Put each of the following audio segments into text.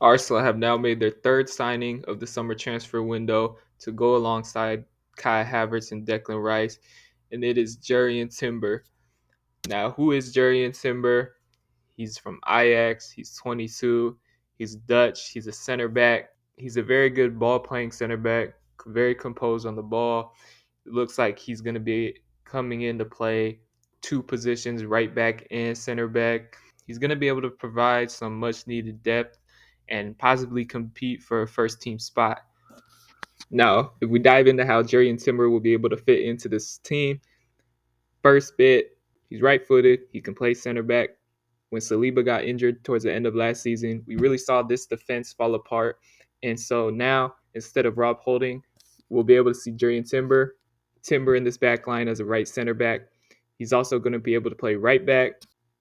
Arsenal have now made their third signing of the summer transfer window to go alongside Kai Havertz and Declan Rice, and it is Jurrien Timber. Now, who is Jurrien Timber? He's from Ajax. He's 22. He's Dutch. He's a center back. He's a very good ball playing center back, very composed on the ball. It looks like he's going to be coming in to play two positions, right back and center back. He's going to be able to provide some much needed depth and possibly compete for a first team spot. Now, if we dive into how Jurrien Timber will be able to fit into this team, first bit, he's right footed. He can play center back. When Saliba got injured towards the end of last season, we really saw this defense fall apart. And so now, instead of Rob Holding, we'll be able to see Jurrien Timber in this back line as a right center back. He's also going to be able to play right back.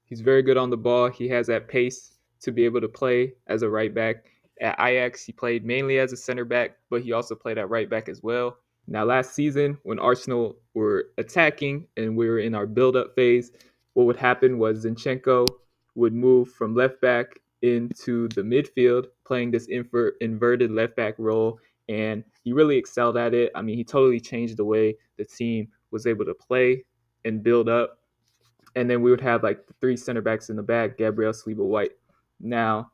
He's very good on the ball. He has that pace to be able to play as a right back. At Ajax, he played mainly as a center back, but he also played at right back as well. Now, last season, when Arsenal were attacking and we were in our build-up phase, what would happen was Zinchenko would move from left back into the midfield, playing this inverted left back role, and he really excelled at it. I mean, he totally changed the way the team was able to play and build up. And then we would have like the three center backs in the back, Gabriel, Saliba, White. Now,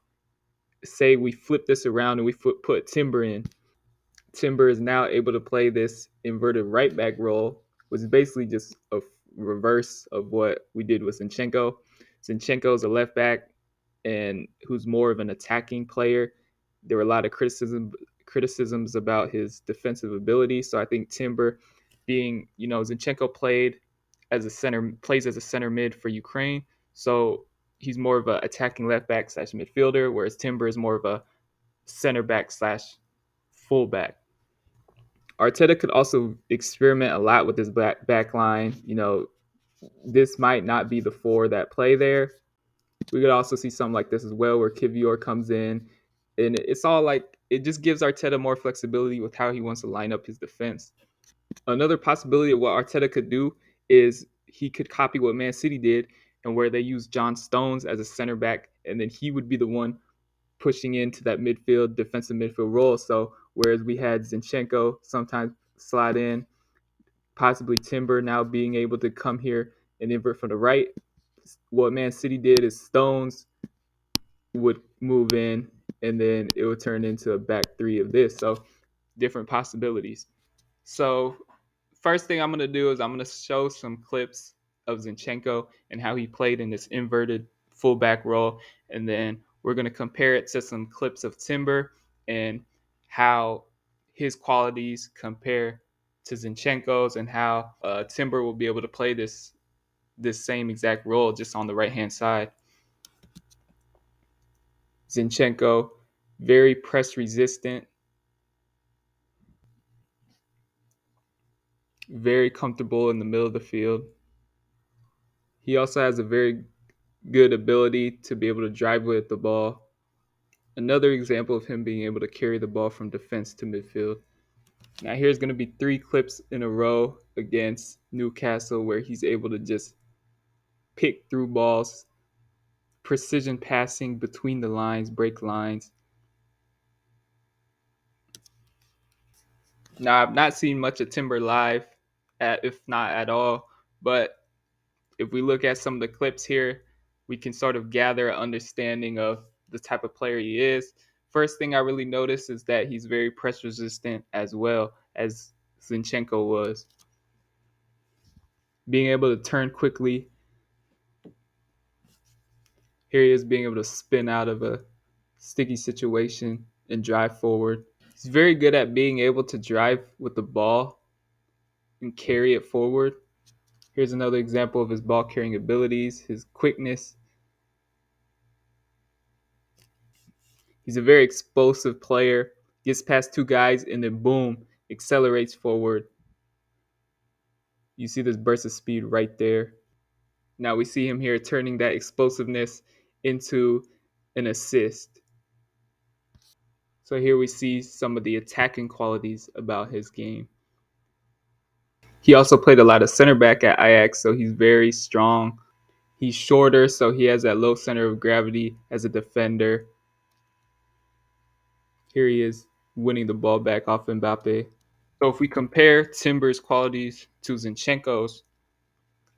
say we flip this around and we put Timber in. Timber is now able to play this inverted right back role, which is basically just a reverse of what we did with Zinchenko. Zinchenko is a left back and who's more of an attacking player. There were a lot of criticisms about his defensive ability. So I think Timber Zinchenko plays as a center mid for Ukraine. So he's more of an attacking left back / midfielder, whereas Timber is more of a center back / fullback. Arteta could also experiment a lot with his back line. This might not be the four that play there. We could also see something like this as well, where Kivior comes in, and it's all like it just gives Arteta more flexibility with how he wants to line up his defense. Another possibility of what Arteta could do is he could copy what Man City did, and where they use John Stones as a center back, and then he would be the one pushing into that defensive midfield role. So whereas we had Zinchenko sometimes slide in, possibly Timber now being able to come here and invert from the right, what Man City did is Stones would move in, and then it would turn into a back three of this. So different possibilities. So first thing I'm going to do is I'm going to show some clips of Zinchenko and how he played in this inverted fullback role. And then we're going to compare it to some clips of Timber and how his qualities compare to Zinchenko's and how Timber will be able to play this same exact role just on the right-hand side. Zinchenko, very press resistant, very comfortable in the middle of the field. He also has a very good ability to be able to drive with the ball. Another example of him being able to carry the ball from defense to midfield. Now here's going to be 3 clips in a row against Newcastle where he's able to just pick through balls, precision passing between the lines, break lines. Now I've not seen much of Timber live, if not at all, but if we look at some of the clips here, we can sort of gather an understanding of the type of player he is. First thing I really noticed is that he's very press resistant as well as Zinchenko was. Being able to turn quickly. Here he is being able to spin out of a sticky situation and drive forward. He's very good at being able to drive with the ball and carry it forward. Here's another example of his ball carrying abilities, his quickness. He's a very explosive player. Gets past 2 guys and then boom, accelerates forward. You see this burst of speed right there. Now we see him here turning that explosiveness into an assist. So here we see some of the attacking qualities about his game. He also played a lot of center back at Ajax, so he's very strong. He's shorter, so he has that low center of gravity as a defender. Here he is winning the ball back off Mbappe. So if we compare Timber's qualities to Zinchenko's,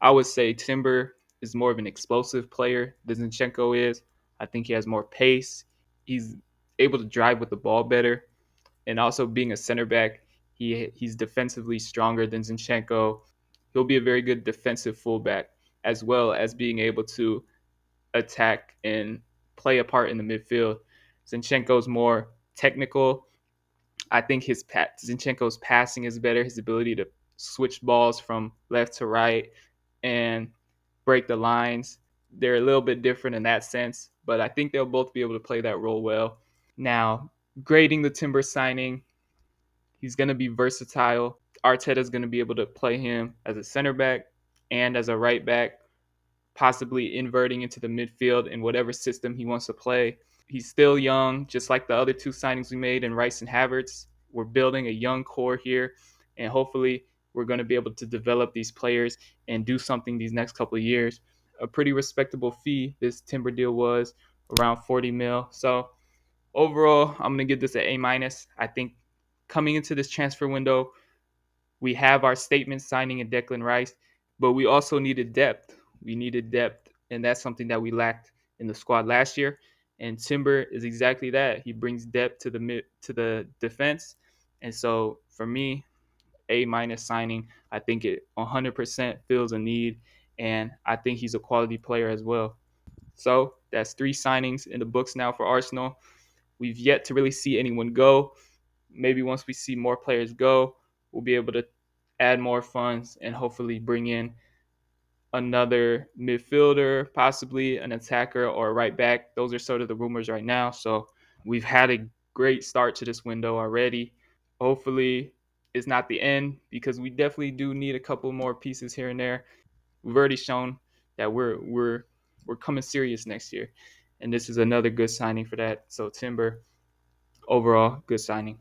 I would say Timber is more of an explosive player than Zinchenko is. I think he has more pace. He's able to drive with the ball better. And also being a center back, he's defensively stronger than Zinchenko. He'll be a very good defensive fullback, as well as being able to attack and play a part in the midfield. Zinchenko's more technical. I think Zinchenko's passing is better. His ability to switch balls from left to right and break the lines. They're a little bit different in that sense, but I think they'll both be able to play that role well. Now, grading the Timber signing, he's going to be versatile. Arteta's going to be able to play him as a center back and as a right back, possibly inverting into the midfield in whatever system he wants to play. He's still young, just like the other two signings we made in Rice and Havertz. We're building a young core here, and hopefully we're going to be able to develop these players and do something these next couple of years. A pretty respectable fee this Timber deal was, around 40 mil. So overall, I'm going to give this an A minus. I think coming into this transfer window, we have our statement signing in Declan Rice, but we also needed depth. We needed depth, and that's something that we lacked in the squad last year. And Timber is exactly that. He brings depth to the defense, and so for me, A minus signing. I think it 100% fills a need, and I think he's a quality player as well. So that's three signings in the books now for Arsenal. We've yet to really see anyone go. Maybe once we see more players go, we'll be able to add more funds and hopefully bring in another midfielder, possibly an attacker or a right back. Those are sort of the rumors right now. So we've had a great start to this window already. Hopefully, it's not the end because we definitely do need a couple more pieces here and there. We've already shown that we're coming serious next year, and this is another good signing for that. So Timber, overall, good signing.